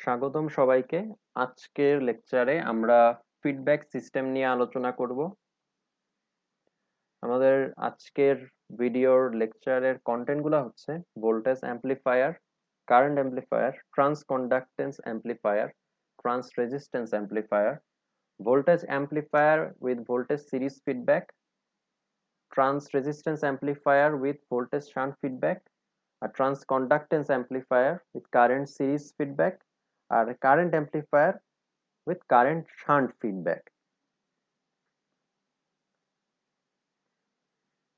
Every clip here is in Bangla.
স্বাগতম সবাইকে। আজকের লেকচারে আমরা ফিডব্যাক সিস্টেম নিয়ে আলোচনা করব। আমাদের আজকের ভিডিওর লেকচারের কন্টেন্টগুলো হচ্ছে voltage amplifier, current amplifier, transconductance amplifier, transresistance amplifier, voltage amplifier with voltage series feedback, transresistance amplifier with voltage shunt feedback, a trans conductance amplifier with current series feedback, আর current amplifier with current shunt feedback.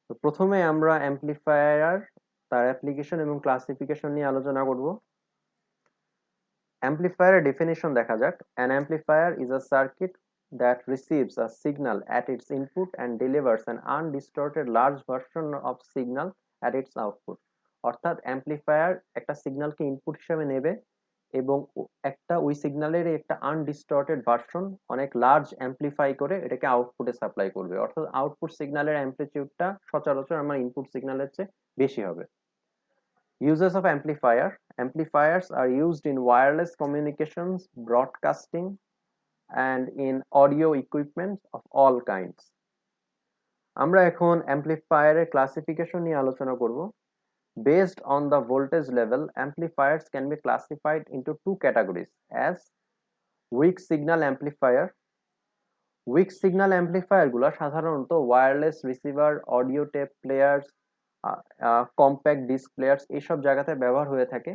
তো প্রথমে আমরা অ্যাম্প্লিফায়ার, তার অ্যাপ্লিকেশন এবং ক্লাসিফিকেশন নিয়ে আলোচনা করব। অ্যাম্প্লিফায়ারের ডেফিনিশন দেখা যাক। An amplifier is a circuit that receives a signal at its input and delivers an undistorted large version of signal at its output. অর্থাৎ অ্যাম্প্লিফায়ার একটা সিগন্যালকে ইনপুট হিসেবে নেবে এবং একটা ওই সিগন্যালের একটা আনডিস্টর্টেড ভার্সন অনেক লার্জ অ্যাম্প্লিফাই করে এটাকে আউটপুটে সাপ্লাই করবে। অর্থাৎ আউটপুট সিগন্যালের অ্যাম্প্লিটিউডটা সচরাচর আমার ইনপুট সিগন্যালের চেয়ে বেশি হবে। Uses of amplifier. Amplifiers are used in wireless communications, broadcasting, and in audio equipment of all kinds. আমরা এখন অ্যাম্প্লিফায়ারের ক্লাসিফিকেশন নিয়ে আলোচনা করব। Based on the voltage level, amplifiers can be classified into two categories as weak signal amplifier. Weak signal amplifier গুলো সাধারণত wireless receiver, audio tape players, compact disc players এইসব জায়গাতে ব্যবহার হয়ে থাকে।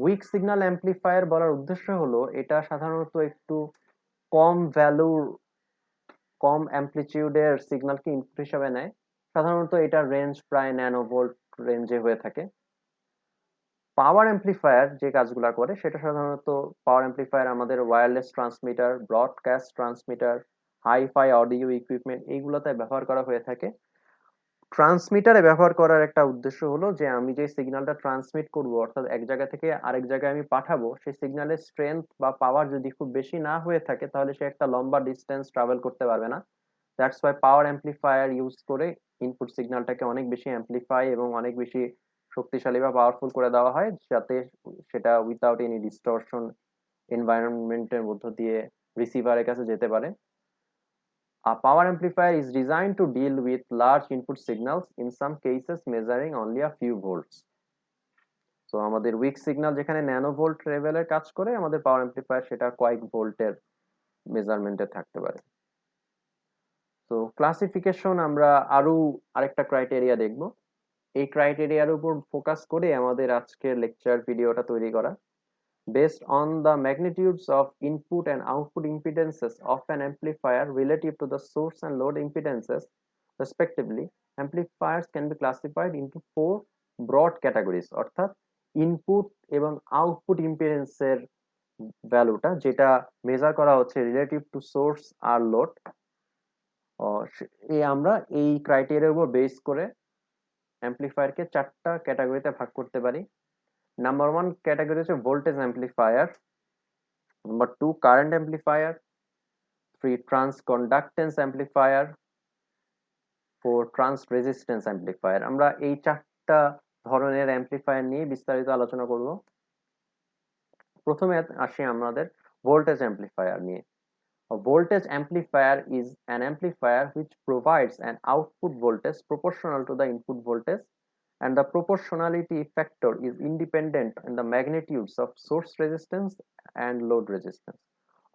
উইক সিগন্যাল অ্যাম্প্লিফায়ার বলার উদ্দেশ্য হলো এটা সাধারণত একটু কম ভ্যালুর, কম অ্যাম্প্লিটিউডের সিগন্যালকে ইনপুট হিসাবে নেয়। সাধারণত এটার রেঞ্জ প্রায় ন্যানোভোল্ট রেঞ্জে হয়ে থাকে। পাওয়ার অ্যাম্প্লিফায়ার যে কাজগুলো করে সেটা সাধারণত পাওয়ার অ্যাম্প্লিফায়ার আমাদের wireless transmitter, broadcast transmitter, hi-fi audio equipment এইগুলোতে ব্যবহার করা হয়ে থাকে। ট্রান্সমিটারে ব্যবহার করার একটা উদ্দেশ্য হলো যে আমি যে সিগন্যালটা ট্রান্সমিট করব, অর্থাৎ এক জায়গা থেকে আরেক জায়গায় আমি পাঠাবো, সেই সিগন্যালের স্ট্রেংথ বা পাওয়ার যদি খুব বেশি না হয়ে থাকে তাহলে সে একটা লম্বা ডিস্টেন্স ট্রাভেল করতে পারবে না। That's why power amplifier use করে ইনপুট সিগন্যালটাকে অনেক বেশি অ্যাম্প্লিফাই এবং অনেক বেশি শক্তিশালী বা পাওয়ারফুল করে দেওয়া হয়, যাতে সেটা উইথাউট এনি ডিস্টরশন এনভায়রনমেন্টের মধ্য দিয়ে রিসিভারের কাছে যেতে পারে। A power amplifier is designed to deal with large input signals, in some cases measuring only a few volts. So আমাদের উইক সিগন্যাল যেখানে ন্যানো ভোল্ট লেভেলের কাজ করে, আমাদের পাওয়ার অ্যাম্প্লিফায়ার সেটা কয়েক ভোল্টের মেজারমেন্টে থাকতে পারে। তো ক্লাসিফিকেশন আমরা আরেকটা ক্রাইটেরিয়া দেখব। এই ক্রাইটেরিয়ার উপর ফোকাস করে আমাদের আজকের লেকচার ভিডিওটা তৈরি করা। Based on the magnitudes of input and output impedances of an amplifier relative to the source and load impedances, respectively, amplifiers can be classified into four broad categories. অর্থাৎ ইনপুট এবং আউটপুট ইম্পিডেন্সের ভ্যালুটা যেটা মেজার করা হচ্ছে রিলেটিভ টু সোর্স আর লোড, আমরা এই ক্রাইটেরিয়ার উপর বেস করে অ্যাম্প্লিফায়ারকে চারটা ক্যাটাগরিতে ভাগ করতে পারি। নাম্বার 1 ক্যাটাগরি হচ্ছে voltage amplifier, number 2 current amplifier, 3 trans conductance amplifier, 4 trans resistance amplifier. আমরা এই চারটা ধরনের অ্যাম্প্লিফায়ার নিয়ে বিস্তারিত আলোচনা করব। প্রথমে আসি আমাদের ভোল্টেজ অ্যাম্প্লিফায়ার নিয়ে। A voltage amplifier is an amplifier which provides an output voltage proportional to the input voltage, and the proportionality factor is independent in the magnitudes of source resistance and load resistance.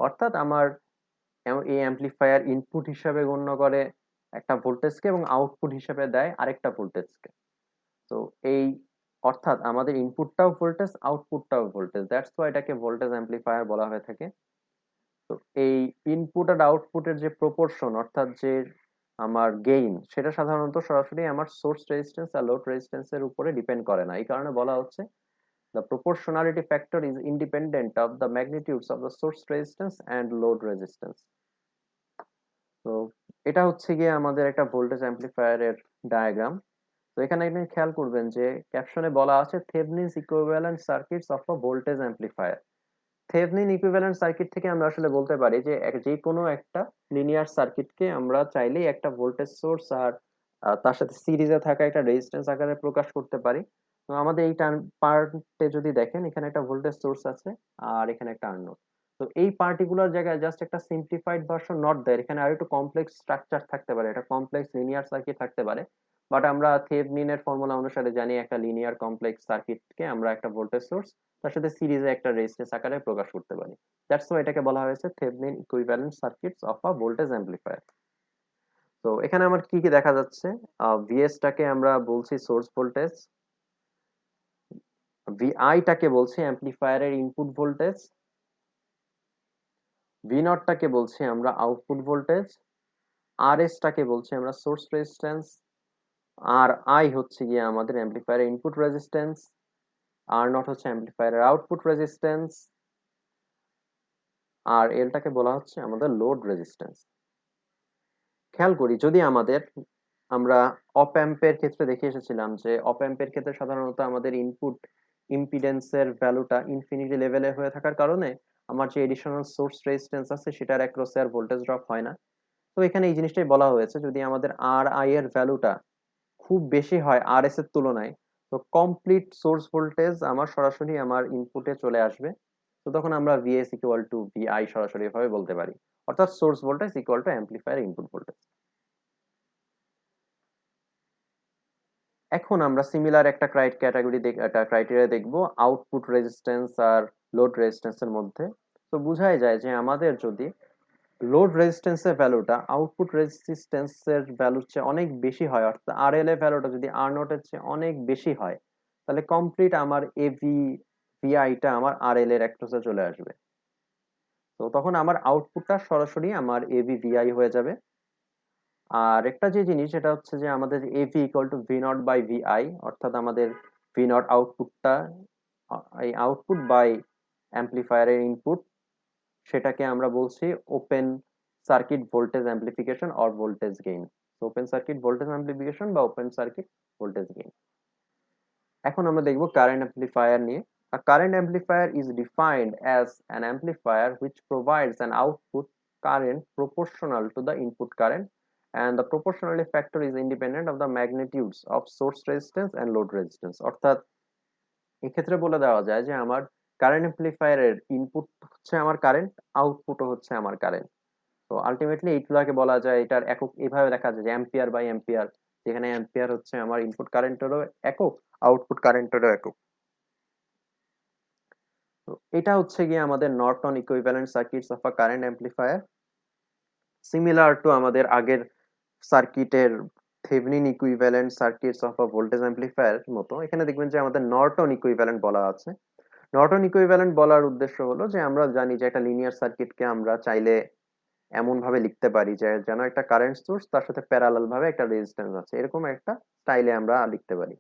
অর্থাৎ আমার এই অ্যাম্প্লিফায়ার ইনপুট হিসাবে গণ্য করে একটা ভোল্টেজকে এবং আউটপুট হিসাবে দেয় আরেকটা ভোল্টেজকে। তো এই অর্থাৎ আমাদের ইনপুটটাও ভোল্টেজ, আউটপুটটাও ভোল্টেজ, দ্যাটস ওয়াই এটাকে ভোল্টেজ অ্যাম্প্লিফায়ার বলা হয়ে থাকে। তো এই ইনপুট আর আউটপুটের যে প্রপোর্শন, অর্থাৎ যে আমার গেইন, সেটা সাধারণত সরাসরি আমার সোর্স রেজিস্ট্যান্স আর লোড রেজিস্ট্যান্সের উপরে ডিপেন্ড করে না। এই কারণে বলা হচ্ছে the proportionality factor is independent of the magnitudes of the source resistance and load resistance. তো এটা হচ্ছে গিয়ে আমাদের একটা ভোল্টেজ অ্যাম্প্লিফায়ারের ডায়াগ্রাম। তো এখানে আপনি খেয়াল করবেন যে ক্যাপশনে বলা আছে Thevenin's equivalent circuits of a voltage amplifier. Thevenin equivalent circuit থেকে আমরা আসলে বলতে পারি যে যে কোনো একটা লিনিয়ার সার্কিটকে আমরা চাইলেই একটা ভোল্টেজ সোর্স আর তার সাথে সিরিজে থাকা একটা রেজিস্ট্যান্স আকারে প্রকাশ করতে পারি। তো আমাদের এই টার্ম পার্টে যদি দেখেন এখানে একটা ভোল্টেজ সোর্স আছে আর এখানে একটা আর নোড। তো এই পার্টিকুলার জায়গায় জাস্ট একটা সিম্পলিফাইড ভার্সন নট দেয়, এখানে আর একটু কমপ্লেক্স স্ট্রাকচার থাকতে পারে, এটা কমপ্লেক্স লিনিয়ার সার্কিট থাকতে পারে। বাট আমরা থেভনিনের ফর্মুলা অনুসারে জানি একটা লিনিয়ার কমপ্লেক্স সার্কিটকে আমরা একটা ভোল্টেজ সোর্স তার সাথে সিরিজে একটা রেজিস্ট্যান্স আকারে প্রকাশ করতে পারি। দ্যাটস ওয়াই এটাকে বলা হয়েছে Thevenin equivalent circuits of a voltage amplifier. তো এখানে আমার কি কি দেখা যাচ্ছে, ভিএস টাকে আমরা বলছি সোর্স ভোল্টেজ, ভিআই টাকে বলছি অ্যাম্প্লিফায়ারের ইনপুট ভোল্টেজ, ভি নট টাকে বলছি আমরা আউটপুট ভোল্টেজ, আর এস টাকে বলছি আমরা সোর্স রেজিস্ট্যান্স, আর আই হচ্ছে গিয়ে আমাদের অ্যাম্প্লিফায়ারের ইনপুট রেজিস্ট্যান্স, আর নট হচ্ছে অ্যাম্প্লিফায়ারের আউটপুট রেজিস্ট্যান্স, আর এলটাকে বলা হচ্ছে আমাদের লোড রেজিস্ট্যান্স। খেয়াল করি যদি আমরা অপ অ্যাম্পের ক্ষেত্রে দেখে এসেছিলাম যে অপ অ্যাম্পের ক্ষেত্রে সাধারণত আমাদের ইনপুট ইম্পিডেন্সের ভ্যালুটা ইনফিনিটি লেভেলে হয়ে থাকার কারণে আমার যে এডিশনাল সোর্স রেজিস্ট্যান্স আছে সেটার অ্যাক্রসে আর ভোল্টেজ ড্রপ হয় না। তো এখানে এই জিনিসটাই বলা হয়েছে, যদি আমাদের আর আই এর ভ্যালুটা খুব বেশি হয় আর এস এর তুলনায়, তো কমপ্লিট সোর্স ভোল্টেজ আমার সরাসরি আমার ইনপুটে চলে আসবে। তো তখন আমরা ভিএস ইকুয়াল টু ভিআই সরাসরি ভাবে বলতে পারি, অর্থাৎ source voltage equal to amplifier input voltage. এখন আমরা সিমিলার একটা একটা ক্রাইটেরিয়া দেখব আউটপুট রেজিস্ট্যান্স আর লোড রেজিস্ট্যান্সের মধ্যে। তো বোঝাই যায় যে আমাদের যদি লোড রেজিস্ট্যান্সের ভ্যালুটা আউটপুট রেজিস্ট্যান্সের ভ্যালুর চেয়ে অনেক বেশি হয়, অর্থাৎ আর এল এর ভ্যালুটা যদি আর নট এর চেয়ে অনেক বেশি হয়, তাহলে কমপ্লিট আমার এভি ভিআইটা আমার আর এল এর অ্যাক্রসে চলে আসবে। তো তখন আমার আউটপুটটা সরাসরি আমার এভি ভিআই হয়ে যাবে। আর একটা যে জিনিস সেটা হচ্ছে যে আমাদের AV equal to V not by VI, অর্থাৎ আমাদের ভি নট আউটপুটটা এই আউটপুট বাই অ্যাম্প্লিফায়ারের ইনপুট, সেটাকে আমরা বলছি open circuit voltage amplification or voltage gain. Open circuit voltage amplification বা ওপেন সার্কিট ভোল্টেজ গেইন। এখন আমরা দেখব কারেন্ট অ্যাম্প্লিফায়ার নিয়ে। A current amplifier is defined as an amplifier which provides an output current proportional to the input current, and the proportionality factor is independent of the magnitudes of source resistance and load resistance. অর্থাৎ এক্ষেত্রে বলে দেওয়া যায় যে আমার কারেন্ট অ্যাম্প্লিফায়ারের ইনপুট হচ্ছে আমার কারেন্ট, আউটপুটও হচ্ছে আমার কারেন্ট। তো আলটিমেটলি এইগুলাকে বলা যায়, এটার একক এভাবে লেখা যায় যে অ্যাম্পিয়ার বাই অ্যাম্পিয়ার, যেখানে অ্যাম্পিয়ার হচ্ছে আমার ইনপুট কারেন্টেরও একক, আউটপুট কারেন্টেরও একক। তো এটা হচ্ছে গিয়ে আমাদের Norton equivalent circuits of a current amplifier, similar to আমাদের আগের সার্কিটের Thevenin equivalent circuits of a voltage amplifier মতো। এখানে দেখবেন যে আমাদের নর্টন ইকুইভ্যালেন্ট বলা আছে। নর্টন ইকুইভ্যালেন্ট বলার উদ্দেশ্য হলো যে আমরা জানি যে একটা লিনিয়ার সার্কিটকে আমরা চাইলে এমন ভাবে লিখতে পারি যে যেন একটা কারেন্ট সোর্স তার সাথে প্যারালাল ভাবে একটা রেজিস্ট্যান্স আছে, এরকম একটা স্টাইলে আমরা লিখতে পারি।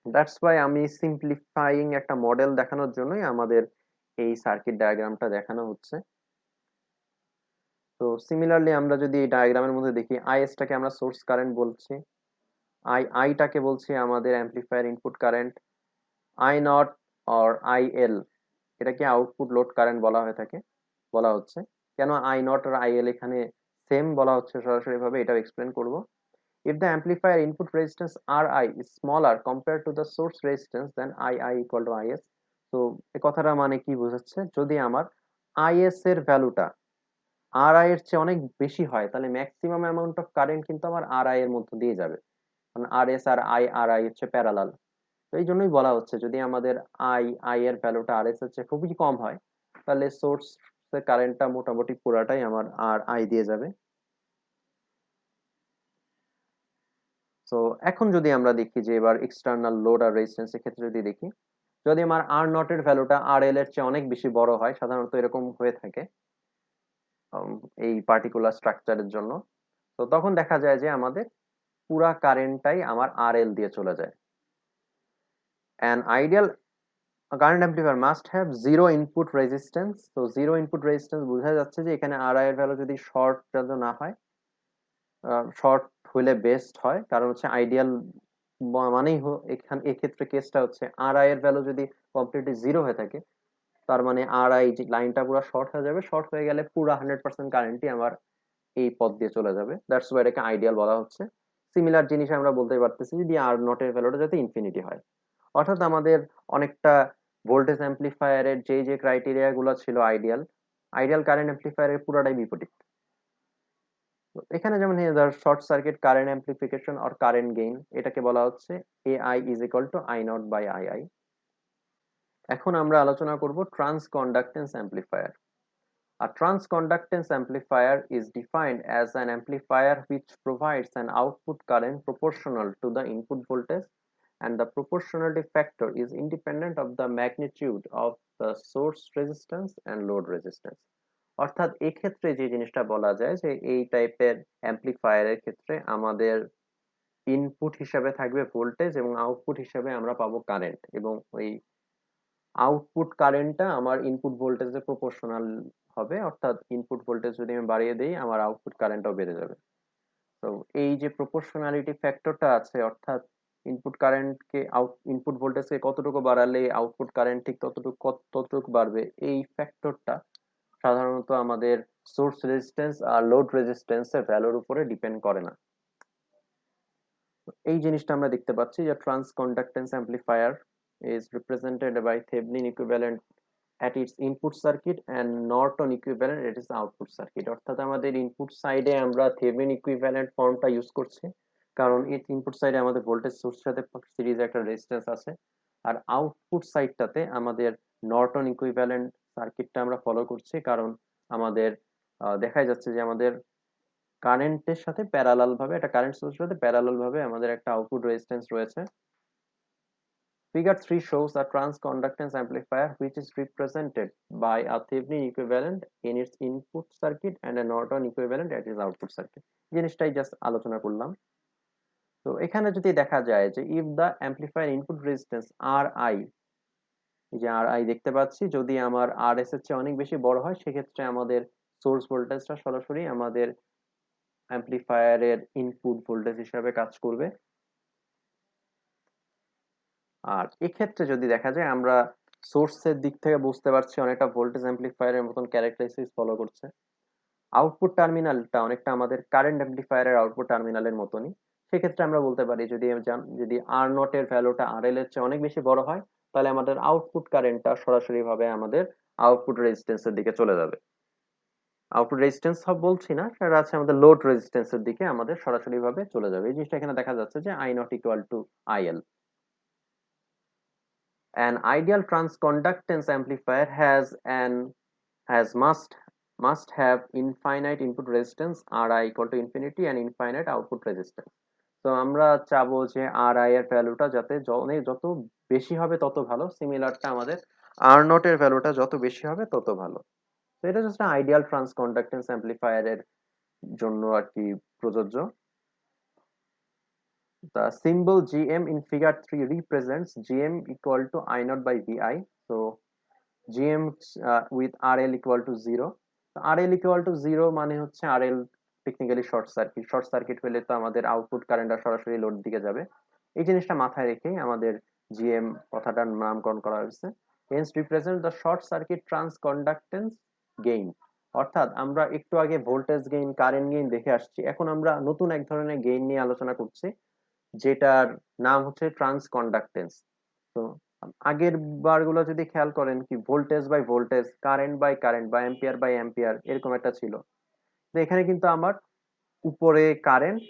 দ্যাটস ওয়াই আমি সিম্পলিফাইং একটা মডেল দেখানোর জন্যই আমাদের এই সার্কিট ডায়াগ্রামটা দেখানো হচ্ছে। তো সিমিলারলি আমরা যদি এই ডায়াগ্রামের মধ্যে দেখি, আইএস টাকে আমরা সোর্স কারেন্ট বলছি, আইটাকে বলছি আমাদের amplifier input current, I not or IL এটাকে আউটপুট লোড কারেন্ট বলা হচ্ছে। কেন আই নট আর আইএল এখানে সেম বলা হচ্ছে সরাসরি ভাবে, এটাও এক্সপ্লেন করব। If the amplifier input resistance Ri is smaller compared to the source resistance, then II equal to Is. তো এই কথাটা মানে কি বোঝাচ্ছে, যদি আমার Is এর ভ্যালুটা Ri এর চেয়ে অনেক বেশি হয় তাহলে ম্যাক্সিমাম অ্যামাউন্ট অফ কারেন্ট কিন্তু আমার Ri এর মধ্য দিয়ে যাবে, কারণ Rs আর Ri হচ্ছে প্যারালাল। তো এই জন্যই বলা হচ্ছে যদি আমাদের I এর ভ্যালুটা Rs এর চেয়ে খুবই কম হয় তাহলে সোর্স কারেন্টটা মোটামুটি পুরাটাই আমার I দিয়ে যাবে। তো এখন যদি আমরা দেখি যে এবার এক্সটার্নাল লোড আর রেজিস্ট্যান্স এর ক্ষেত্রে যদি দেখি, যদি আমার আর নট এর ভ্যালুটা আর এল এর চেয়ে অনেক বেশি বড় হয়, সাধারণত এরকম হয়ে থাকে এই পার্টিকুলার স্ট্রাকচারের জন্য, তো তখন দেখা যায় যে আমাদের পুরা কারেন্টটাই আমার আর এল দিয়ে চলে যায়। An ideal current amplifier must have zero input resistance. তো জিরো ইনপুট রেজিস্ট্যান্স বোঝা যাচ্ছে যে এখানে আর আই এর ভ্যালু যদি শর্ট না হয়, শর্ট হইলে বেস্ট হয়, কারণ হচ্ছে আইডিয়াল মানেই এখানে এক্ষেত্রে কেসটা হচ্ছে আর আই এর ভ্যালু যদি কমপ্লিটলি জিরো হয়ে থাকে, তার মানে আর আই যে লাইনটা পুরো শর্ট হয়ে যাবে, শর্ট হয়ে গেলে পুরো 100% কারেন্টই আমার এই পথ দিয়ে চলে যাবে। দ্যাটস ওয়াই এটাকে আইডিয়াল বলা হচ্ছে। সিমিলার জিনিস আমরা বলতে পারতেছি যদি আর নট এর ভ্যালুটা যাতে ইনফিনিটি হয়, অর্থাৎ আমাদের অনেকটা ভোল্টেজ অ্যাম্পলিফায়ারের যে ক্রাইটেরিয়া গুলো ছিল আইডিয়াল, আইডিয়াল কারেন্ট অ্যাম্পলিফায়ারের পুরাটাই বিপরীত। তো এখানে যেমন short circuit current amplification or current gain, এটাকে বলা হচ্ছে AI is equal to I not by II। এখন আমরা আলোচনা করব transconductance amplifier. A transconductance amplifier is defined as an amplifier which provides an output current proportional to the input voltage, and the proportionality factor is independent of the magnitude of the source resistance and load resistance। অর্থাৎ এক্ষেত্রে যে জিনিসটা বলা যায় যে এই টাইপের অ্যাম্পলিফায়ারের ক্ষেত্রে আমাদের ইনপুট হিসাবে থাকবে ভোল্টেজ এবং আউটপুট হিসাবে আমরা পাবো কারেন্ট, এবং ওই আউটপুট কারেন্টটা আমার ইনপুট ভোল্টেজের প্রপোর্শনাল হবে। অর্থাৎ ইনপুট ভোল্টেজ যদি আমি বাড়িয়ে দেই আমার আউটপুট কারেন্টও বেড়ে যাবে। তো এই যে প্রপোর্শনালিটি ফ্যাক্টরটা আছে, অর্থাৎ ইনপুট কারেন্টকে ইনপুট ভোল্টেজকে কতটুকু বাড়ালে আউটপুট কারেন্ট ঠিক ততটুকু বাড়বে, এই ফ্যাক্টরটা সাধারণত আমাদের সোর্স রেজিস্ট্যান্স আর লোড রেজিস্ট্যান্সের ভ্যালুর উপরে ডিপেন্ড করে না। এই জিনিসটা আমরা দেখতে পাচ্ছি যে trans conductance amplifier is represented by Thevenin equivalent at its input circuit and Norton equivalent at its output circuit। অর্থাৎ আমাদের ইনপুট সাইডে আমরা থেভেনিন ইকুইভ্যালেন্ট ফর্মটা ইউজ করছি, কারণ এই ইনপুট সাইডে আমাদের ভোল্টেজ সোর্সের সাথে সিরিজে একটা রেজিস্ট্যান্স আছে, আর আউটপুট সাইডটাতে আমাদের নর্টন ইকুইভ্যালেন্ট সার্কিটটা আমরা ফলো করছি, কারণ আমাদের দেখা যাচ্ছে যে আমাদের কারেন্টের সাথে প্যারালাল ভাবে, একটা কারেন্ট সোর্সের সাথে প্যারালাল ভাবে আমাদের একটা আউটপুট রেজিস্ট্যান্স রয়েছে। Figure 3 shows a transconductance amplifier which is represented by a Thevenin equivalent in its input circuit and a Norton equivalent at its output circuit। জিনিসটাই জাস্ট আলোচনা করলাম। তো এখানে যদি দেখা যায় যে if the amplifier input resistance Ri, এই যে Ri দেখতে পাচ্ছি, যদি আমার Rs এর চেয়ে অনেক বেশি বড় হয় সেক্ষেত্রে আমাদের সোর্স ভোল্টেজটা সরাসরি আমাদের অ্যাম্পলিফায়ারের ইনপুট ভোল্টেজ হিসাবে কাজ করবে। আর এক্ষেত্রে যদি দেখা যায় আমরা সোর্সের দিক থেকে বুঝতে পারছি অনেকটা ভোল্টেজ অ্যাম্পলিফায়ারের মতন ক্যারেক্টারিস্টিক্স ফলো করছে। আউটপুট টার্মিনালটা অনেকটা আমাদের কারেন্ট অ্যাম্পলিফায়ারের আউটপুট টার্মিনালের মতনই। সেক্ষেত্রে আমরা বলতে পারি যদি আর নট এর ভ্যালুটা আর এল এর চেয়ে অনেক বেশি বড় হয়, তাহলে আমাদের আউটপুট কারেন্টটা সরাসরি ভাবে আমাদের আউটপুট রেজিস্ট্যান্সের দিকে চলে যাবে। আউটপুট রেজিস্ট্যান্স সব বলছি না, সেটা আছে আমাদের লোড রেজিস্ট্যান্সের দিকে আমাদের সরাসরি ভাবে চলে যাবে। এই জিনিসটা এখানে দেখা যাচ্ছে যে I not equal to IL. An ideal transconductance amplifier must have infinite input resistance Ri equal to infinity and infinite output resistance। তো আমরা চাবো যে Ri এর ভ্যালুটা যাতে যত বেশি হবে তত ভালো, সিমিলারটা আমাদের R নট এর ভ্যালুটা যত বেশি হবে তত ভালো। তো এটা জাস্ট আইডিয়াল ট্রান্সকন্ডাক্টেন্স অ্যাম্পলিফায়ারের জন্য আর কি প্রযোজ্য। The symbol Gm in figure 3 represents Gm equal to I naught by Vi। So Gm with RL equal to 0। RL equal to 0 মানে হচ্ছে RL টেকনিক্যালি শর্ট সার্কিট হলে তো আমাদের আউটপুট কারেন্টটা সরাসরি লোড দিকে যাবে। এই জিনিসটা মাথায় রেখেই আমাদের জিএম কথাটার নামকরণ করা হয়েছে। Hence represent the short circuit transconductance gain. অর্থাৎ আমরা একটু আগে ভোল্টেজ গেইন কারেন্ট গেইন দেখে আসছি, এখন আমরা নতুন এক ধরনের গেইন নিয়ে আলোচনা করছি যেটার নাম হচ্ছে ট্রান্সকন্ডাক্টেন্স। তো আগের বারগুলো যদি খেয়াল করেন কি voltage by voltage, current by current বা অ্যাম্পিয়ার বাই অ্যাম্পিয়ার এরকম একটা ছিল। তো এখানে কিন্তু আমার উপরে কারেন্ট,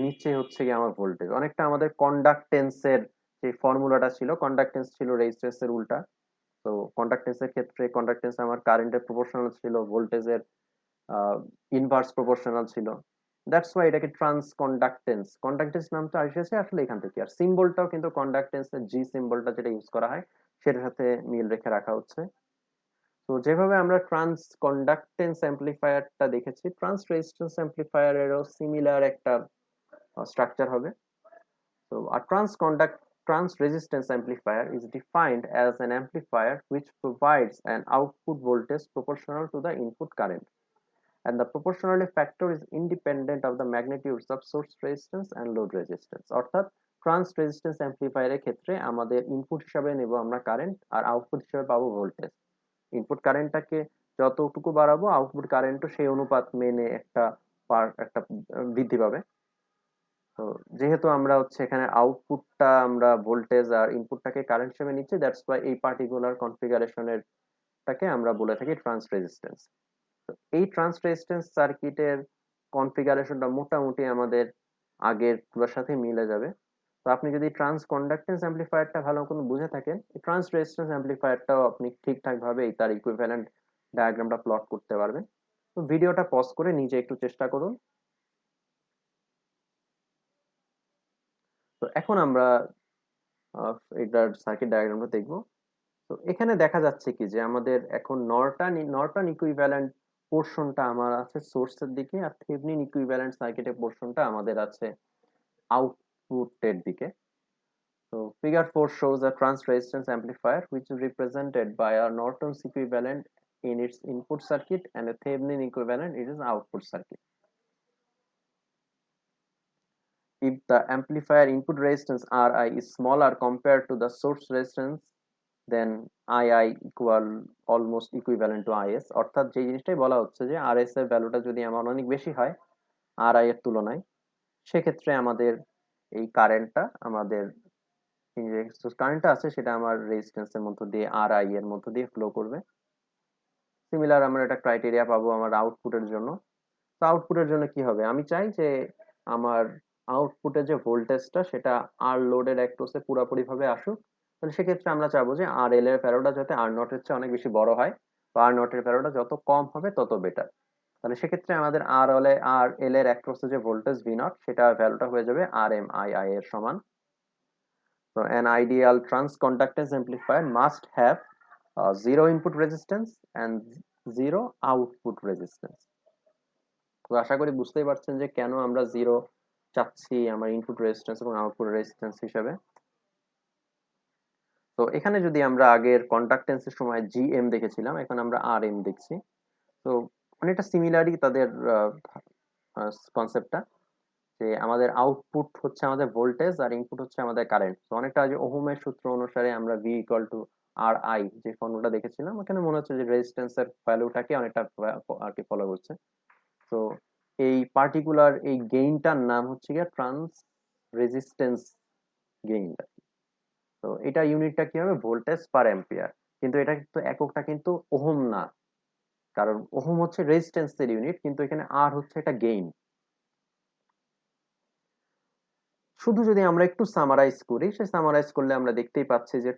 নিচে হচ্ছে কি আমার ভোল্টেজ, অনেকটা আমাদের কন্ডাক্টেন্সের যে ফর্মুলাটা ছিল, কন্ডাক্টেন্স ছিল রেজিস্ট্যান্সের উল্টা। তো কন্ডাক্টেন্সের ক্ষেত্রে কন্ডাক্টেন্স আমার কারেন্টের প্রপোর্শনাল ছিল, ভোল্টেজের ইনভার্স প্রপোর্শনাল ছিল। দ্যাটস ওয়াই এটাকে ট্রান্সকন্ডাক্টেন্স, কন্ডাক্টেন্স নামটা এসেছে আসলে এখান থেকে। আর সিম্বলটাও কিন্তু কন্ডাক্টেন্সের জি সিম্বলটা যেটা ইউজ করা হয় সেটার সাথে মিল রেখে রাখা হচ্ছে। তো যেভাবে আমরা ট্রান্স কন্ডাক্টেন্স অ্যাম্পলিফায়ারটা দেখেছি, ট্রান্স রেজিস্ট্যান্স অ্যাম্পলিফায়ারেরও সিমিলার একটা স্ট্রাকচার হবে। So a trans resistance amplifier is defined as an amplifier which provides an output voltage proportional to the input current, and the proportionality factor is independent of the magnitudes of source resistance and load resistance। অর্থাৎ ট্রান্স রেজিস্ট্যান্স অ্যাম্পলিফায়ারের ক্ষেত্রে আমাদের ইনপুট হিসাবে নেব আমরা কারেন্ট, আর আউটপুট হিসাবে পাবো ভোল্টেজ। ইনপুট কারেন্টটাকে যতটুকু বাড়াবো আউটপুট কারেন্টও সেই অনুপাত মেনে একটা বৃদ্ধি পাবে। তো যেহেতু আমরা হচ্ছে এখানে আউটপুটটা আমরা ভোল্টেজ আর ইনপুটটাকে কারেন্ট হিসেবে নিচ্ছি, দ্যাটস ওয়াই এই পার্টিকুলার কনফিগারেশনের টাকে আমরা বলে থাকি ট্রান্স রেজিস্ট্যান্স। তো এই ট্রান্স রেজিস্ট্যান্স সার্কিটের কনফিগারেশনটা মোটামুটি আমাদের আগের গুলোর সাথে মিলে যাবে। তো আপনি যদি ট্রান্স কন্ডাক্টেন্স অ্যাম্পলিফায়ারটা ভালো করে বুঝে থাকেন, এই ট্রান্স রেজিস্ট্যান্স অ্যাম্পলিফায়ারটাও আপনি ঠিকঠাক ভাবে তার ইকুইভ্যালেন্ট ডায়াগ্রামটা প্লট করতে পারবেন। তো ভিডিওটা পজ করে নিজে একটু চেষ্টা করুন। তো এখন আমরা এটার সার্কিট ডায়াগ্রামটা দেখবো। তো এখানে দেখা যাচ্ছে কি যে আমাদের এখন নর্টন ইকুইভ্যালেন্ট পোর্শনটা আমার আছে সোর্সের দিকে, আর থেভনিন ইকুইভ্যালেন্ট সার্কিটের পোর্শনটা আমাদের আছে আউটপুটের দিকে। So figure 4 shows a trans resistance amplifier which is represented by a Norton's equivalent in its input circuit and a Thevenin equivalent in its output circuit. If the amplifier input resistance Ri is smaller compared to the source resistance, then Ii equal almost equivalent to Is, অর্থাৎ যে জিনিসটাই বলা হচ্ছে যে Rs এর ভ্যালুটা যদি আমার অনেক বেশি হয় Ri এর তুলনায়, সেক্ষেত্রে আমাদের এই কারেন্টটা আমাদের কারেন্টটা আছে সেটা আমার রেজিস্ট্যান্সের মধ্য দিয়ে Ri এর মধ্য দিয়ে ফ্লো করবে। সিমিলার আমরা একটা ক্রাইটেরিয়া পাবো আমার আউটপুটের জন্য। তো আউটপুটের জন্য কি হবে, আমি চাই যে আমার আউটপুটে যে ভোল্টেজটা সেটা আর লোডের অ্যাক্রসে পুরোপুরি ভাবে আসুক। তাহলে সেক্ষেত্রে আমরা চাবো যে আর এল এর ভ্যালুটা যাতে আর নট এর চেয়ে অনেক বেশি বড় হয়, বা আর নট এর ভ্যালুটা যত কম হবে তত বেটার। তাহলে সেক্ষেত্রে আমাদের আর এল এর অ্যাক্রসে যে ভোল্টেজ ভি নট সেটা ভ্যালুটা হয়ে যাবে আর এম আই আই এর সমান। So an ideal transconductance amplifier must have zero input resistance and zero output resistance. তো আশা করি বুঝতেই পারছেন যে কেন আমরা জিরো চাচ্ছি আমার ইনপুট রেজিস্ট্যান্স এবং আউটপুট রেজিস্ট্যান্স হিসেবে। তো এখানে যদি আমরা আগের কন্ডাক্টেন্সের সময় জিএম দেখেছিলাম, এখন আমরা আর এম দেখছি। তো অনেকটা সিমিলারই তাদের কনসেপ্টটা, যে আমাদের আউটপুট হচ্ছে আমাদের ভোল্টেজ আর ইনপুট হচ্ছে আমাদের কারেন্ট। তো অনেকটা যে ওহমের সূত্র অনুসারে আমরা V equal to R I যে ফর্মুলাটা দেখেছিলাম, ওখানে মনে হচ্ছে যে রেজিস্ট্যান্সের ভ্যালুটাকে অনেকটা আর কি ফলো করছে। তো এই পার্টিকুলার এই গেইনটার নাম হচ্ছে গিয়ে ট্রান্স রেজিস্ট্যান্স গেইনটা। তো এটা ইউনিটটা কি হবে, ভোল্টেজ পার অ্যাম্পিয়ার। কিন্তু এটা কিন্তু এককটা কিন্তু ওহম না, কারণ ওহম হচ্ছে রেজিস্ট্যান্সের ইউনিট, কিন্তু এখানে আর হচ্ছে এটা গেইন। শুধু যদি আমরা একটু সামারাইজ করি, সে সামারাইজ করলে আমরা দেখতেই পাচ্ছি যে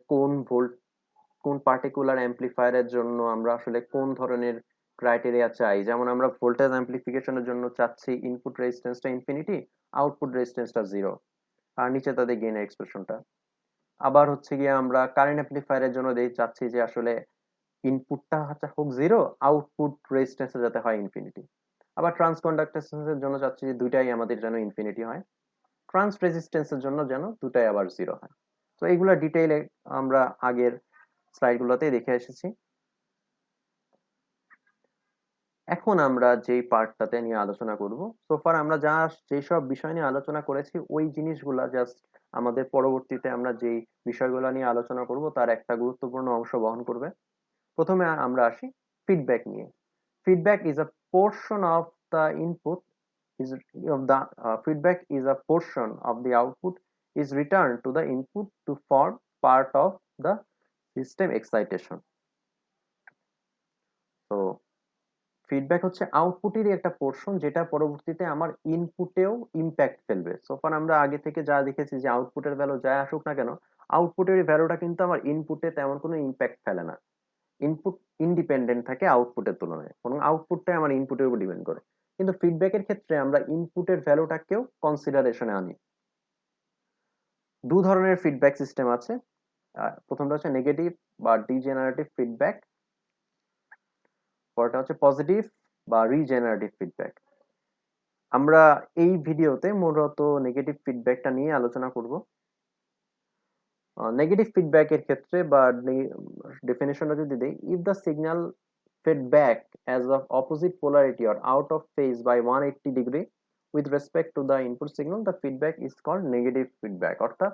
কোন পার্টিকুলার অ্যাম্পলিফায়ারের জন্য আমরা আসলে কোন ধরনের ক্রাইটেরিয়া চাই। যেমন আমরা ভোল্টেজ অ্যাম্পলিফিকেশনের জন্য চাচ্ছি ইনপুট রেজিস্ট্যান্সটা ইনফিনিটি, আউটপুট রেজিস্ট্যান্সটা জিরো, আর নিচে তাদের গেইনের এক্সপ্রেশনটা। আবার হচ্ছে গিয়ে আমরা কারেন্ট অ্যাম্পলিফায়ারের জন্য চাচ্ছি যে আসলে ইনপুটটা হোক জিরো, আউটপুট রেজিস্ট্যান্সে যাতে হয় ইনফিনিটি। আবার ট্রান্সকন্ডাক্টেন্সের জন্য চাচ্ছি যে দুইটাই আমাদের যেন ইনফিনিটি হয়। ট্রান্স রেজিস্ট্যান্সের জন্য যেন দুটাই আবার জিরো হয়। তো এইগুলা ডিটেইলে আমরা আগের স্লাইডগুলোতেই দেখে এসেছি। এখন আমরা যেই পার্টটাতে নিয়ে আলোচনা করব, সোফার আমরা যেসব বিষয় নিয়ে আলোচনা করেছি ওই জিনিসগুলা জাস্ট আমাদের পরবর্তীতে আমরা যেই বিষয়গুলো নিয়ে আলোচনা করব তার একটা গুরুত্বপূর্ণ অংশ বহন করবে। প্রথমে আমরা আসি ফিডব্যাক নিয়ে। Feedback is a portion of the input is of the feedback is a portion of the output is returned to the input to form part of the system excitation. তো ফিডব্যাক হচ্ছে আউটপুটেরই একটা পোর্শন যেটা পরবর্তীতে আমার ইনপুটেও ইম্প্যাক্ট ফেলবে। সোফার আমরা আগে থেকে যা দেখেছি যে আউটপুটের ভ্যালু যাই আসুক না কেন, আউটপুটের ভ্যালুটা কিন্তু আমার ইনপুটে তেমন কোনো ইম্প্যাক্ট ফেলে না। ইনপুট ইন্ডিপেন্ডেন্ট থাকে আউটপুটের তুলনায়, এবং আউটপুটটাই আমার ইনপুটের উপর ডিপেন্ড করে। কিন্তু ফিডব্যাকের ক্ষেত্রে আমরা ইনপুটের ভ্যালুটাকেও কনসিডারেশনে আনি। দু ধরনের ফিডব্যাক সিস্টেম আছে। প্রথমটা হচ্ছে নেগেটিভ বা ডিজেনারেটিভ ফিডব্যাক, পরটা হচ্ছে পজিটিভ বা রিজেনারেটিভ ফিডব্যাক। আমরা এই ভিডিওতে মূলত নেগেটিভ ফিডব্যাকটা নিয়ে আলোচনা করব। নেগেটিভ ফিডব্যাকের ক্ষেত্রে বা ডেফিনেশনটা যদি দেই, if the signal feedback as of opposite polarity or out of phase by 180 degree with respect to the input signal, the feedback is called negative feedback। অর্থাৎ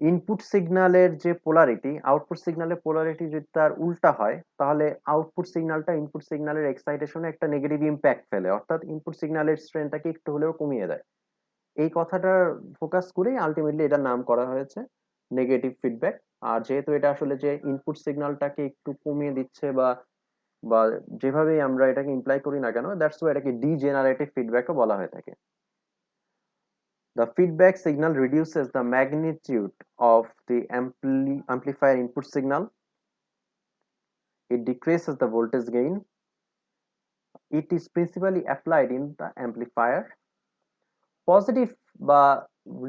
ইনপুট সিগন্যালের যে পোলারিটি, আউটপুট সিগন্যালের পোলারিটি যদি তার উল্টা হয়, তাহলে আউটপুট সিগন্যালটা ইনপুট সিগন্যালের এক্সাইটেশনে একটা নেগেটিভ ইম্প্যাক্ট ফেলে, অর্থাৎ ইনপুট সিগন্যালের স্ট্রেনটাকে একটু হলেও কমিয়ে দেয়। এই কথাটা ফোকাস করেই আলটিমেটলি এটার নাম করা হয়েছে নেগেটিভ ফিডব্যাক। আর যেহেতু এটা আসলে যে ইনপুট সিগন্যালটাকে একটু কমিয়ে দিচ্ছে বা বা যেভাবেই আমরা এটাকে ইমপ্লাই করি না কেন, দ্যাটস ওয়াই এটাকে ডিজেনারেটিভ ফিডব্যাকও বলা হয়ে থাকে। The feedback signal reduces the magnitude of the amplifier input signal. It decreases the voltage gain. It is principally applied in the amplifier. Positive বা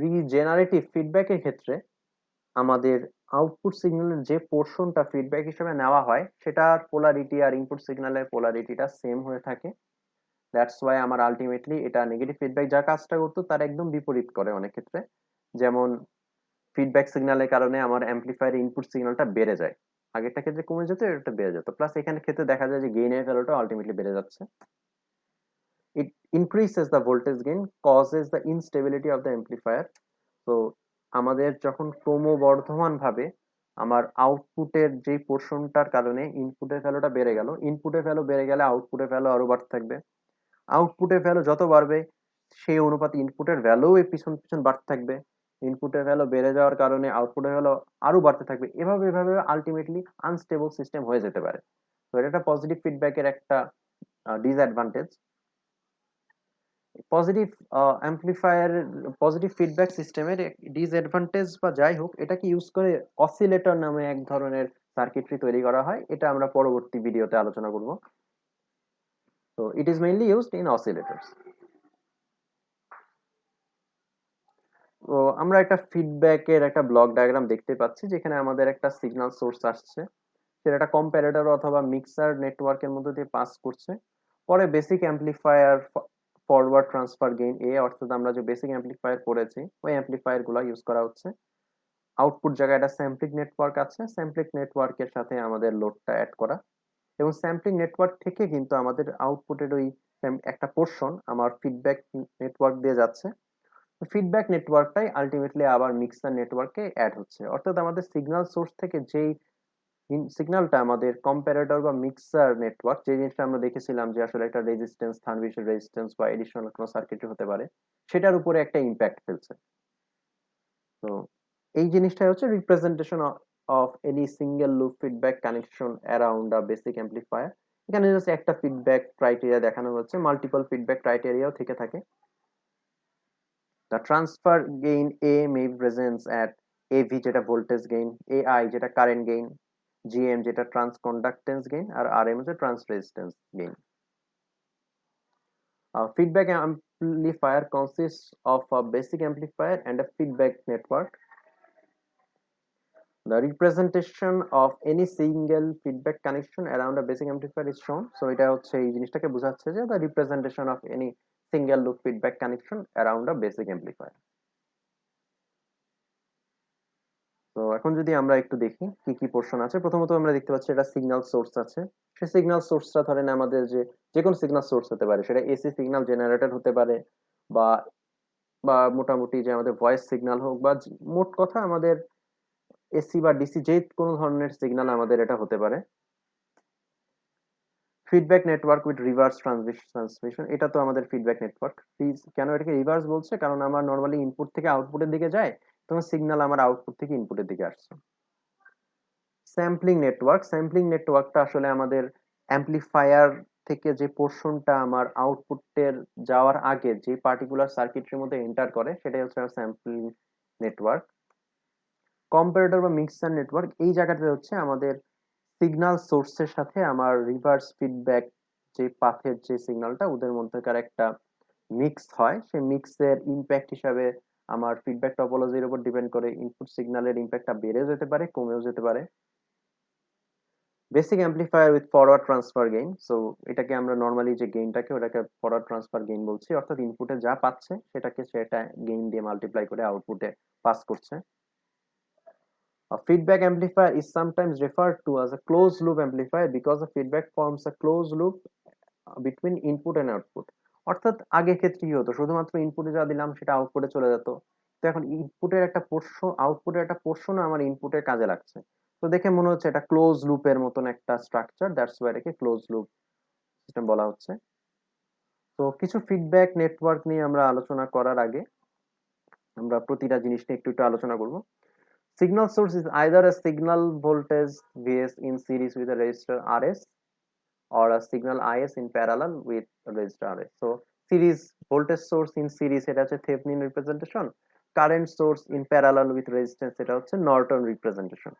রিজেনারেটিভ ফিডব্যাকের ক্ষেত্রে আমাদের আউটপুট সিগন্যালের যে পোর্শনটা ফিডব্যাক হিসেবে নেওয়া হয় সেটার পোলারিটি আর ইনপুট সিগন্যালের পোলারিটিটা সেম হয়ে থাকে। দ্যাটস ওয়াই আমার আলটিমেটলি এটা নেগেটিভ ফিডব্যাক যা কাজটা করতো তার একদম বিপরীত করে অনেক ক্ষেত্রে। যেমন ফিডব্যাক সিগন্যালের কারণে আমার অ্যাম্পলিফায়ার ইনপুট সিগন্যালটা বেড়ে যায়, আগেরটা ক্ষেত্রে কমে যেত, এটা বেড়ে যেত, প্লাস এখানে ক্ষেত্রে দেখা যায় যে গেইনের ভ্যালুটা আলটিমেটলি বেড়ে যাচ্ছে। It increases the voltage gain, causes the instability of the amplifier. তো আমাদের যখন ক্রমবর্ধমান ভাবে আমার আউটপুটের যে পোর্শনটার কারণে ইনপুটের ভ্যালুটা বেড়ে গেল, ইনপুটের ভ্যালু বেড়ে গেলে আউটপুটের ভ্যালু আরো বাড়তে থাকবে, আউটপুটের ভ্যালু যত বাড়বে সেই অনুপাতে ইনপুটের ভ্যালু এর পিছন পিছন বাড়তে থাকবে, ইনপুটের ভ্যালু বেড়ে যাওয়ার কারণে আউটপুটের ভ্যালু আরো বাড়তে থাকবে, এভাবে এভাবে আলটিমেটলি আনস্টেবল সিস্টেম হয়ে যেতে পারে। তো এটা একটা পজিটিভ ফিডব্যাকের একটা disadvantage. Positive amplifier positive feedback সিস্টেমের ডিসঅ্যাডভান্টেজ বা যাই হোক, এটাকে ইউজ করে অসিলেটর নামে এক ধরনের সার্কিটরি তৈরি করা হয়, এটা আমরা পরবর্তী ভিডিওতে আলোচনা করব। তো it is mainly used in oscillators. তো আমরা একটা ফিডব্যাকের একটা ব্লক ডায়াগ্রাম দেখতে পাচ্ছি যেখানে আমাদের একটা সিগন্যাল সোর্স আসছে, সেটা একটা কম্প্যারেটর অথবা মিক্সার নেটওয়ার্কের মধ্যে দিয়ে পাস করছে। পরে basic amplifier forward transfer gain এ, অর্থাৎ আমরা যে বেসিক অ্যাম্পলিফায়ার পড়েছি ওই অ্যাম্পলিফায়ার গুলো ইউজ করা হচ্ছে। আউটপুট জায়গায় একটা স্যাম্পলিং নেটওয়ার্ক আছে, স্যাম্পলিং নেটওয়ার্কের সাথে আমাদের লোডটা অ্যাড করা, এবং স্যাম্পলিং নেটওয়ার্ক থেকে কিন্তু আমাদের আউটপুটের ওই একটা পোর্শন আমার ফিডব্যাক নেটওয়ার্ক দিয়ে যাচ্ছে। ফিডব্যাক নেটওয়ার্কটাই আলটিমেটলি আবার মিক্সার নেটওয়ার্কে অ্যাড হচ্ছে, অর্থাৎ আমাদের সিগন্যাল সোর্স থেকে যেই সিগন্যালটা আমাদের কম্পারেটর বা মিক্সার নেটওয়ার্ক, যে জিনিসটা আমরা দেখেছিলাম যে আসলে একটা রেজিস্ট্যান্স, ট্রানজিশন রেজিস্ট্যান্স বা এডিশনাল কোনো সার্কিটরি হতে পারে, সেটার উপরে একটা ইম্প্যাক্ট ফেলছে। তো এই জিনিসটাই হচ্ছে representation of any single loop feedback connection around a basic amplifier. এখানে জাস্ট একটা ফিডব্যাক ক্রাইটেরিয়া দেখানো হচ্ছে, মাল্টিপল ফিডব্যাক ক্রাইটেরিয়াও থেকে থাকে। The transfer gain A may be present at AV যেটা ভোল্টেজ গেইন, AI যেটা কারেন্ট গেইন, GM যেটা ট্রান্সকন্ডাক্টেন্স গেইন, আর RM হচ্ছে trans resistance gain. A feedback amplifier consists of a basic amplifier and a feedback network. The representation of any single feedback connection around a basic amplifier is shown. So এটা হচ্ছে এই জিনিসটাকে বোঝাচ্ছে যে the representation of any single loop feedback connection around a basic amplifier. তো এখন যদি আমরা একটু দেখি কি কি পোর্শন আছে, প্রথমত আমরা দেখতে পাচ্ছি এটা সিগন্যাল সোর্স আছে। সেই সিগন্যাল সোর্সটা ধরেন আমাদের যে কোনো সিগন্যাল সোর্স হতে পারে, সেটা এসি সিগন্যাল জেনারেটর হতে পারে বা বা মোটামুটি যে আমাদের ভয়েস সিগন্যাল হোক বা মোট কথা আমাদের এসি বা ডিসি যে কোনো ধরনের সিগন্যাল আমাদের এটা হতে পারে। Feedback network with reverse transmission, এটা তো আমাদের ফিডব্যাক নেটওয়ার্ক। কেন এটাকে রিভার্স বলছে, কারণ আমার নর্মালি ইনপুট থেকে আউটপুটের দিকে যায়, তখন সিগন্যাল আমার আউটপুট থেকে ইনপুটের দিকে আসছে। স্যাম্পলিং নেটওয়ার্কটা আসলে আমাদের অ্যাম্পলিফায়ার থেকে যে পোর্শনটা আমার আউটপুটের যাওয়ার আগে যে পার্টিকুলার সার্কিটের মধ্যে এন্টার করে সেটাই হচ্ছে স্যাম্পলিং নেটওয়ার্ক। কম্পারেটর বা মিক্সার নেটওয়ার্ক, এই জায়গাতে হচ্ছে আমাদের সিগন্যাল সোর্সের সাথে আমার রিভার্স ফিডব্যাক যে পাথের যে সিগন্যালটা ওদের মধ্যেকার একটা মিক্স হয়, সেই মিক্সের ইম্প্যাক্ট হিসাবে আমার ফিডব্যাক টপোলজির উপর ডিপেন্ড করে ইনপুট সিগন্যালের ইম্প্যাক্টটা বেড়ে যেতে পারে, কমেও যেতে পারে। Basic amplifier with forward transfer gain, so এটাকে আমরা নর্মালি যে গেইনটাকে ওটাকে ফরওয়ার্ড ট্রান্সফার গেইন বলছি, অর্থাৎ ইনপুটে যা পাচ্ছে সেটাকে সেটা গেইন দিয়ে মাল্টিপ্লাই করে আউটপুটে পাস করছে। A feedback amplifier is sometimes referred to as a closed loop amplifier because the feedback forms a closed loop between input and output. অর্থাৎ আগের ক্ষেত্রে কি হতো, শুধুমাত্র ইনপুটে যা দিলাম সেটা আউটপুটে চলে যেত, তো এখন ইনপুটের একটা পোর্শন আউটপুটের একটা পোর্শন আমার ইনপুটের কাজে লাগছে। তো দেখে মনে হচ্ছে এটা ক্লোজ লুপের মতন একটা স্ট্রাকচার, দ্যাটস ওয়াই এটাকে ক্লোজ লুপ সিস্টেম বলা হচ্ছে। তো কিছু ফিডব্যাক নেটওয়ার্ক নিয়ে আমরা আলোচনা করার আগে আমরা প্রতিটা জিনিস নিয়ে একটু একটু আলোচনা করব। Signal source is either a signal voltage Vs in series with a resistor Rs or a signal Is in parallel with a resistor Rs. So series voltage source in series এটা হচ্ছে Thevenin representation, current source in parallel with resistance এটা হচ্ছে Norton representation.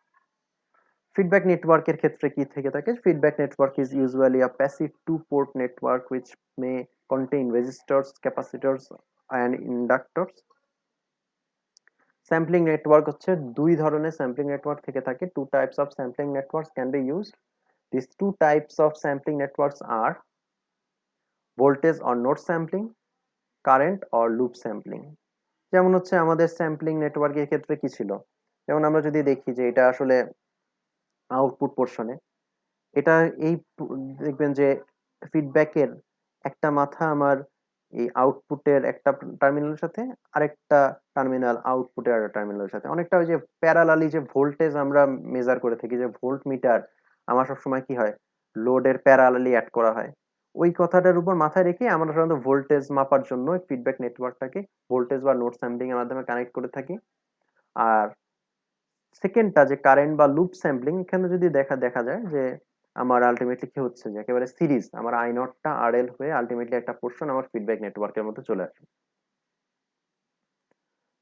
Feedback network এর ক্ষেত্রে কি থেকে থাকে? Feedback network is usually a passive two-port network which may contain resistors, capacitors and inductors. Sampling network হচ্ছে দুই ধরনের স্যাম্পলিং নেটওয়ার্ক থেকে থাকে। Two types of sampling networks can be used. This two types of sampling networks are voltage or node sampling, current or loop sampling. যেমন হচ্ছে আমাদের স্যাম্পলিং নেটওয়ার্কের ক্ষেত্রে কি ছিল, যেমন আমরা যদি দেখি যে এটা আসলে আউটপুট পোর্শনে, এটা এই দেখবেন যে ফিডব্যাকের একটা মাথা আমার এই আউটপুটের একটা টার্মিনালের সাথে আরেকটা টার্মিনাল আউটপুটের আরেকটা টার্মিনালের সাথে অনেকটা ওই যে প্যারালালি যে ভোল্টেজ আমরা মেজার করে থাকি, যে ভোল্ট মিটার আমার সবসময় কি হয় লোডের প্যারালালি অ্যাড করা হয়, ওই কথাটার উপর মাথায় রেখে আমরা সাধারণত ভোল্টেজ মাপার জন্য ফিডব্যাক নেটওয়ার্কটাকে ভোল্টেজ বা নোড স্যাম্পলিং এর মাধ্যমে কানেক্ট করে থাকি। আর সেকেন্ডটা যে কারেন্ট বা লুপ স্যাম্পলিং, এখানে যদি দেখা যায় যে আমার আলটিমেটলি কি হচ্ছে যে একেবারে সিরিজ আমার আই নটটা আর এল হয়ে আলটিমেটলি একটা পোর্শন আমার ফিডব্যাক নেটওয়ার্কের মধ্যে চলে আসে।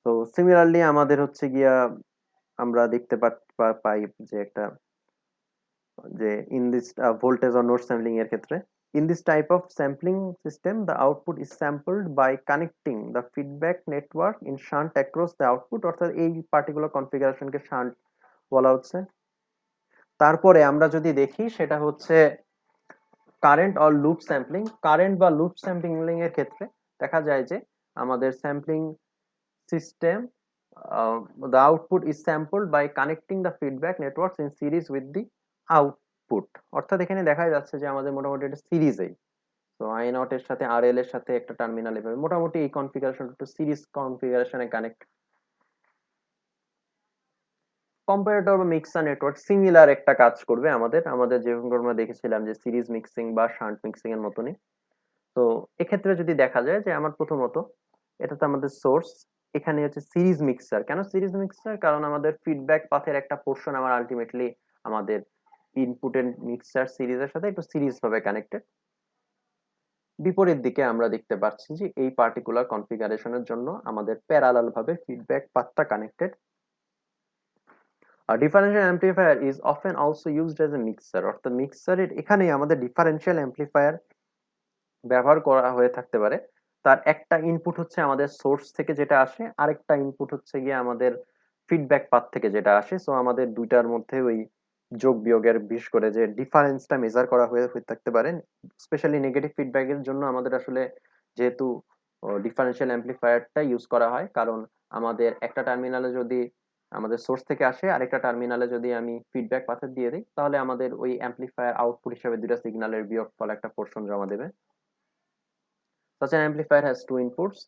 তো সিমিলারলি আমাদের হচ্ছে গিয়া আমরা দেখতে পাই যে একটা যে in this voltage or node sampling এর ক্ষেত্রে in this type of sampling system the output is sampled by connecting the feedback network in shunt across the output, অর্থাৎ এই পার্টিকুলার কনফিগারেশনকে শান্ট বলা হচ্ছে। তারপরে আমরা যদি দেখি সেটা হচ্ছে current or loop sampling. Current বা লুপ স্যাম্পলিং এর ক্ষেত্রে দেখা যায় যে আমাদের sampling system the output is sampled by connecting the feedback networks in series with the output, অর্থাৎ এখানে দেখা যাচ্ছে যে আমাদের মোটামুটি এটা সিরিজেই, তো আই নট এর সাথে আর এল এর সাথে একটা টার্মিনাল এভাবে মোটামুটি এই কনফিগারেশন একটু সিরিজ কনফিগারেশনে কানেক্ট। কম্পারেটর বা মিক্সার নেটওয়ার্ক সিমিলার একটা কাজ করবে আমাদের আমাদের যেরকম আমরা দেখেছিলাম যে সিরিজ মিক্সিং বা শান্ট মিক্সিং এর মতনই। তো এক্ষেত্রে যদি দেখা যায় যে আমার প্রথমত এটা তো আমাদের সোর্স, এখানে হচ্ছে সিরিজ মিক্সার। কেন সিরিজ মিক্সার? কারণ আমাদের ফিডব্যাক পাথের একটা পোর্শন আমার আলটিমেটলি আমাদের ইনপুটের মিক্সার সিরিজের সাথে একটু সিরিজ ভাবে কানেক্টেড। বিপরীত দিকে আমরা দেখতে পাচ্ছি যে এই পার্টিকুলার কনফিগারেশনের জন্য আমাদের প্যারালাল ভাবে ফিডব্যাক পাথটা connected. A differential amplifier is often also used as a mixer, অর্থাৎ মিক্সারের এখানেই আমাদের ডিফারেনশিয়াল অ্যাম্পলিফায়ার ব্যবহার করা হয়ে থাকতে পারে। তার একটা ইনপুট হচ্ছে আমাদের সোর্স থেকে যেটা আসে, আরেকটা ইনপুট হচ্ছে গিয়ে আমাদের ফিডব্যাক পাথ থেকে যেটা আসে। সো আমাদের দুইটার মধ্যে ওই যোগ বিয়োগের বিশেষ করে যে ডিফারেন্সটা মেজার করা হয়ে হয়ে থাকতে পারে। স্পেশালি নেগেটিভ ফিডব্যাকের জন্য আমাদের আসলে যেহেতু ডিফারেনশিয়াল অ্যাম্পলিফায়ারটা ইউজ করা হয়, কারণ আমাদের একটা টার্মিনালে যদি আমাদের সোর্স থেকে আসে আরেকটা টার্মিনালে যদি আমি ফিডব্যাক পাথে দিয়ে দিই, তাহলে আমাদের ওই অ্যাম্পলিফায়ার আউটপুট হিসেবে দুটা সিগন্যালের বিয়োগফল একটা পোর্শন জমা দেবে। Such an amplifier has two inputs,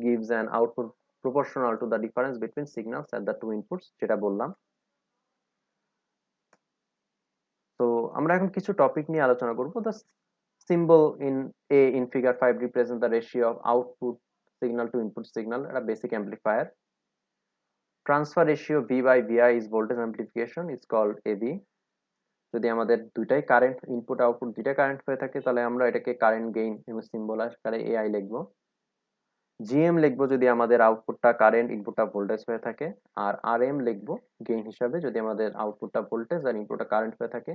gives an output proportional to the difference between signals at the two inputs, যেটা বললাম। তো আমরা এখন কিছু টপিক নিয়ে আলোচনা করব। The symbol in in figure 5 represent the ratio of output signal to input signal at a basic amplifier. Transfer ratio V by Vi is voltage amplification, is called AB. যদি আমাদের দুইটাই কারেন্ট ইনপুট আউটপুট দুইটা কারেন্ট হয়ে থাকে তাহলে আমরা এটাকে কারেন্ট গেইন এবং সিম্বল আকারে AI লিখবো। জিএম লিখবো যদি আমাদের আউটপুটটা কারেন্ট ইনপুটটা ভোল্টেজ হয়ে থাকে, আর আরএম লিখবো গেইন হিসাবে যদি আমাদের আউটপুটটা ভোল্টেজ আর ইনপুটটা কারেন্ট হয়ে থাকে।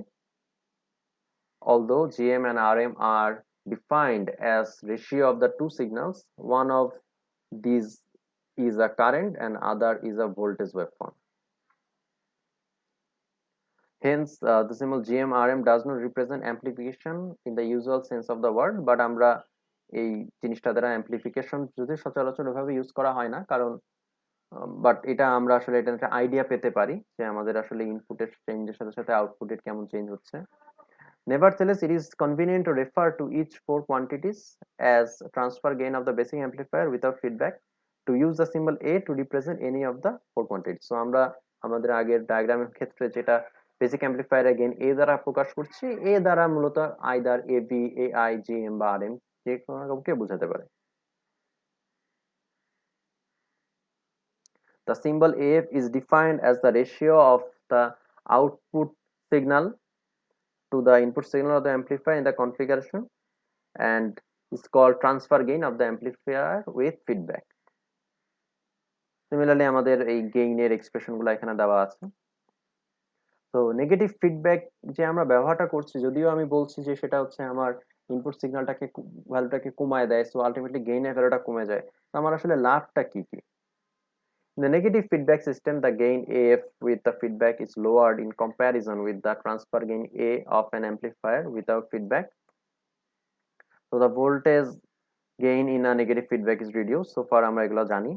Although GM and RM are defined as ratio of the two signals, one of these is a current and other is a voltage waveform. Hence, the symbol GM/RM does not represent amplification in the usual sense of the word, but আমরা এই জিনিসটা দ্বারা amplification যদি সচরাচর ওইভাবে ইউজ করা হয় না, কারণ বাট এটা আমরা আসলে এটা একটা আইডিয়া পেতে পারি যে আমাদের আসলে ইনপুটের চেঞ্জের সাথে সাথে আউটপুটের কেমন চেঞ্জ হচ্ছে। Nevertheless, it is convenient to refer to each four quantities as transfer gain of the basic amplifier without feedback, to use the symbol A to represent any of the four quantities. So আমরা আমাদের আগের ডায়াগ্রামের ক্ষেত্রে যেটা বেসিক অ্যাম্পলিফায়ার গেইন A দ্বারা প্রকাশ করছি, A দ্বারা মূলত আইদার AB, AI, GM বা RM যে কোনো কাউকে বোঝাতে পারে। The symbol AF is defined as the ratio of the output signal to the input signal of the amplifier in the configuration and is called transfer gain of the amplifier with feedback. Similarly আমাদের এই গেইনের এক্সপ্রেশন গুলো এখানে দেওয়া আছে। তো নেগেটিভ ফিডব্যাক যে আমরা ব্যবহারটা করছি, যদিও আমি বলছি যে সেটা হচ্ছে আমার ইনপুট সিগন্যালটাকে ভ্যালুটাকে কমায় দেয়, সো আলটিমেটলি গেইনের ভ্যালুটা কমে যায়। তো আমার আসলে লাভটা কি কি? In the negative feedback system, the gain AF with the feedback is lowered in comparison with the transfer gain A of an amplifier without feedback. So the voltage gain in a negative feedback is reduced. So far আমরা এগুলো জানি।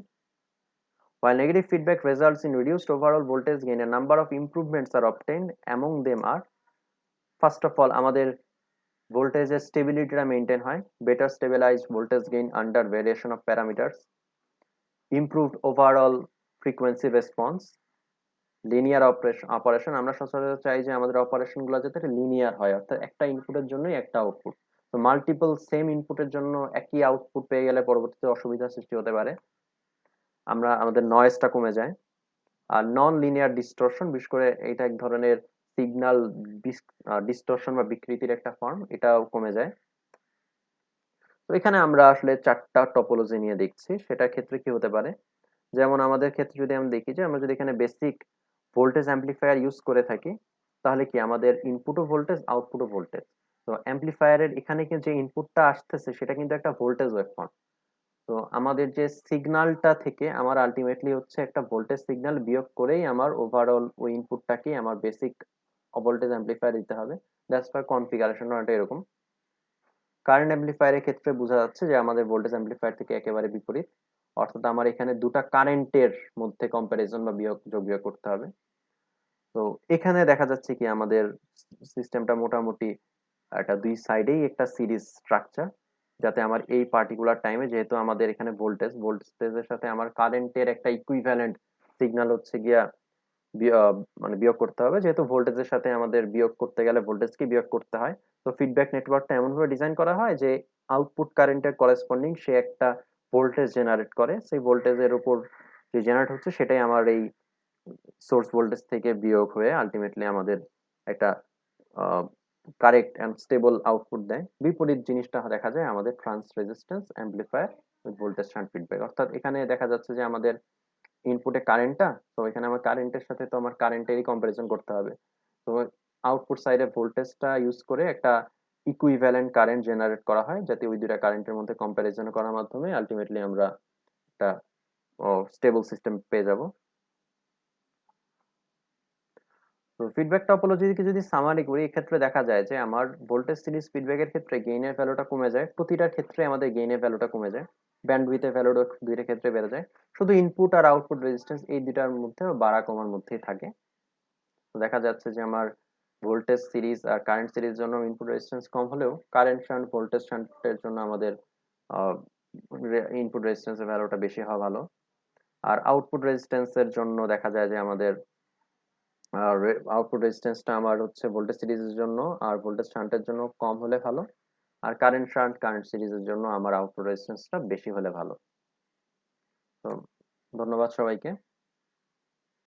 While negative feedback results in reduced overall voltage gain, a number of improvements are obtained. Among them are, first of all, আমাদের ভোল্টেজের স্টেবিলিটিটা মেইনটেইন হয়, better stabilised voltage gain under variation of parameters, improved overall frequency response, linear operation. আমরা সচরাচর চাই যে আমাদের অপারেশনগুলো যাতে লিনিয়ার হয়, অর্থাৎ একটা ইনপুটের জন্যই একটা আউটপুট। তো মাল্টিপল সেম ইনপুটের জন্য একই আউটপুট পেয়ে গেলে পরবর্তীতে অসুবিধার সৃষ্টি হতে পারে। আমাদের নয়েজটা কমে যায়। আর নন লিনিয়ার ডিস্টরশন, বিশেষ করে এটা এক ধরনের সিগন্যাল ডিস্টরশন বা বিকৃতির একটা ফর্ম, এটাও কমে যায়। তো এখানে আমরা আসলে চারটা টপোলজি নিয়ে দেখছি, সেটার ক্ষেত্রে কি হতে পারে। যেমন আমাদের ক্ষেত্রে যদি আমরা দেখি যে আমরা যদি এখানে বেসিক ভোল্টেজ অ্যাম্পলিফায়ার ইউজ করে থাকি, তাহলে কি আমাদের ইনপুটও ভোল্টেজ আউটপুটও ভোল্টেজ। তো অ্যাম্পলিফায়ারের এখানে কিন্তু যে ইনপুটটা আসতেছে সেটা কিন্তু একটা ভোল্টেজ ওয়েভফর্ম। তো আমাদের যে সিগন্যালটা থেকে আমার আলটিমেটলি হচ্ছে একটা ভোল্টেজ সিগন্যাল বিয়োগ করেই আমার ওভারঅল ওই ইনপুটটাকে আমার বেসিক ভোল্টেজ অ্যাম্পলিফায়ার দিতে হবে। দ্যাটস ওয়াই কনফিগারেশনটা এরকম। কারেন্ট অ্যাম্পলিফায়ারের ক্ষেত্রে বোঝা যাচ্ছে যে আমাদের ভোল্টেজ অ্যাম্পলিফায়ার থেকে একেবারে বিপরীত, অর্থাৎ আমার এখানে দুটা কারেন্টের মধ্যে কম্পারিজন বা যোগ বিয়োগ করতে হবে। তো এখানে দেখা যাচ্ছে কি আমাদের সিস্টেমটা মোটামুটি একটা দুই সাইডেই একটা সিরিজ স্ট্রাকচার, যাতে আমার এই পার্টিকুলার টাইমে যেহেতু আমাদের এখানে ভোল্টেজের সাথে আমার কারেন্টের একটা ইকুইভ্যালেন্ট সিগন্যাল হচ্ছে গিয়া মানে বিয়োগ করতে হবে, যেহেতু ভোল্টেজের সাথে আমাদের বিয়োগ করতে গেলে ভোল্টেজকে বিয়োগ করতে হয়। তো ফিডব্যাক নেটওয়ার্কটা এমনভাবে ডিজাইন করা হয় যে আউটপুট কারেন্টের করেসপন্ডিং সে একটা ভোল্টেজ জেনারেট করে, সেই ভোল্টেজের উপর যে জেনারেট হচ্ছে সেটাই আমার এই সোর্স ভোল্টেজ থেকে বিয়োগ হয়ে আলটিমেটলি আমাদের একটা কারেক্ট অ্যান্ড স্টেবল আউটপুট দেয়। বিপরীত জিনিসটা দেখা যায় আমাদের trans resistance amplifier with voltage shunt feedback, অর্থাৎ এখানে দেখা যাচ্ছে যে আমাদের ইনপুটে কারেন্টটা, তো এখানে আমার কারেন্টের সাথে তো আমার কারেন্টেরই কম্পারিজন করতে হবে। তো আউটপুট সাইডে ভোল্টেজটা ইউজ করে একটা ইকুইভ্যালেন্ট কারেন্ট জেনারেট করা হয়, যাতে ওই দুটা কারেন্টের মধ্যে কম্পারিজন করার মাধ্যমে আলটিমেটলি আমরা একটা স্টেবল সিস্টেম পেয়ে যাব। তো ফিডব্যাক টপোলজিকে যদি সামারি করি, এক্ষেত্রে দেখা যায় যে আমার ভোল্টেজ সিরিজ ফিডব্যাকের ক্ষেত্রে গেইনের ভ্যালুটা কমে যায়, প্রতিটার ক্ষেত্রে আমাদের গেইনের ভ্যালুটা কমে যায়, ব্যান্ডউইথের ভ্যালুটা দুইটা ক্ষেত্রে বেড়ে যায়, শুধু ইনপুট আর আউটপুট রেজিস্ট্যান্স এই দুটার মধ্যে বাড়া কমার মধ্যেই থাকে। তো দেখা যাচ্ছে যে আমার ভোল্টেজ সিরিজ আর কারেন্ট সিরিজ জন্য ইনপুট রেজিস্ট্যান্স কম হলেও কারেন্ট শান্ট ভোল্টেজ শান্টের জন্য আমাদের ইনপুট রেজিস্ট্যান্সের ভ্যালুটা বেশি হওয়া ভালো। আর আউটপুট রেজিস্ট্যান্সের জন্য দেখা যায় যে আমাদের আউটপুট রেজিস্ট্যান্সটা আমার হচ্ছে ভোল্টেজ সিরিজের জন্য আর ভোল্টেজ শান্টের জন্য কম হলে ভালো, আর কারেন্ট শান্ট কারেন্ট সিরিজের জন্য আমার আউটপুট রেজিস্ট্যান্সটা বেশি হলে ভালো। তো ধন্যবাদ সবাইকে।